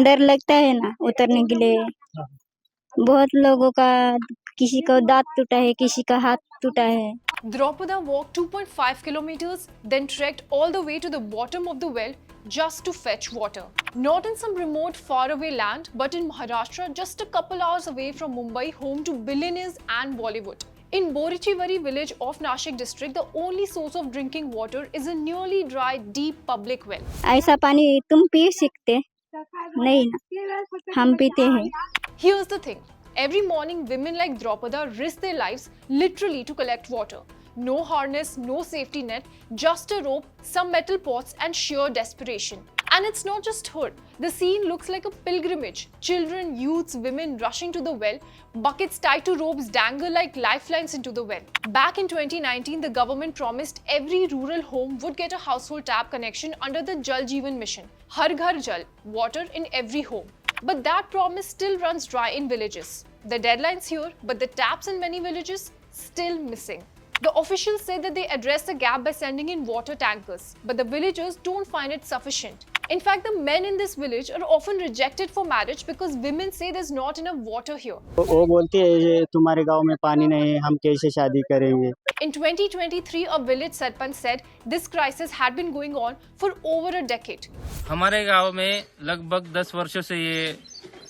डर लगता है ना उतरने के लिए। बहुत लोगों का, किसी का दांत टूटा है, किसी का हाथ टूटा है। Dropada walked 2.5 kilometers, then trekked all the way to the bottom of the well just to fetch water. Not in some remote, faraway land, but in Maharashtra, just a couple hours away from Mumbai, home to billionaires and Bollywood. In Borichivari village of Nashik district, the only source of drinking water is a nearly dry, deep public well. ऐसा पानी तुम P सकते नहीं ना, हम पीते हैं। Here's the thing. Every morning, women like Dropada risk their lives literally to collect water. No harness, no safety net, just a rope, some metal pots, and sheer desperation. And it's not just her. The scene looks like a pilgrimage. Children, youths, women rushing to the well, buckets tied to ropes dangle like lifelines into the well. Back in 2019, the government promised every rural home would get a household tap connection under the Jal Jeevan mission. Har Ghar Jal, water in every home. But that promise still runs dry in villages. The deadline's here, but the taps in many villages still missing. The officials say that they address the gap by sending in water tankers, but the villagers don't find it sufficient. In fact, the men in this village are often rejected for marriage because women say there's not enough water here. वो बोलती है ये तुम्हारे गांव में पानी नहीं है, हम कैसे शादी करेंगे। In 2023, a village sarpanch said this crisis had been going on for over a decade. हमारे गांव में लगभग 10 वर्षों से ये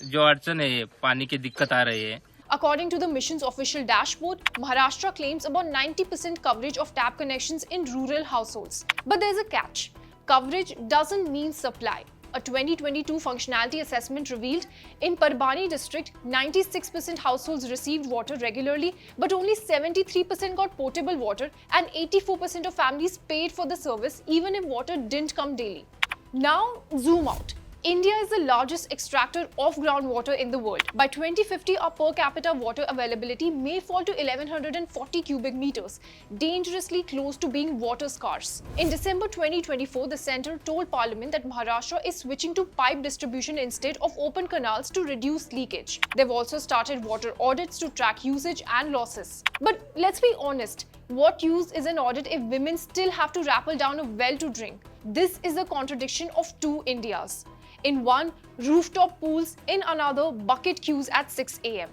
जो अड़चन है, ये पानी की दिक्कत आ रही है। According to the mission's official dashboard, Maharashtra claims about 90% coverage of tap connections in rural households. But there's a catch. Coverage doesn't mean supply. A 2022 functionality assessment revealed in Parbhani district, 96% households received water regularly, but only 73% got potable water and 84% of families paid for the service even if water didn't come daily. Now, zoom out. India is the largest extractor of groundwater in the world. By 2050, our per capita water availability may fall to 1140 cubic meters, dangerously close to being water scarce. In December 2024, the centre told Parliament that Maharashtra is switching to pipe distribution instead of open canals to reduce leakage. They've also started water audits to track usage and losses. But let's be honest, what use is an audit if women still have to rappel down a well to drink? This is a contradiction of two Indias. In one, rooftop pools, in another, bucket queues at 6 a.m.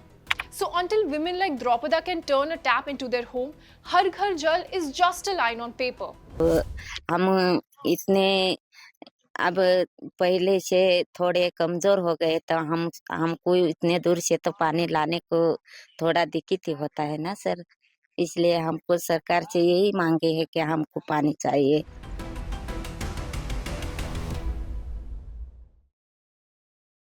So until women like Dropada can turn a tap into their home, Har Ghar Jal is just a line on paper. हम इतने अब पहले से थोड़े कमजोर हो गए तो हमको इतने दूर से तो पानी लाने को थोड़ा दिक्कत ही होता है ना सर, इसलिए हमको सरकार से यही मांगे है कि हमको पानी चाहिए।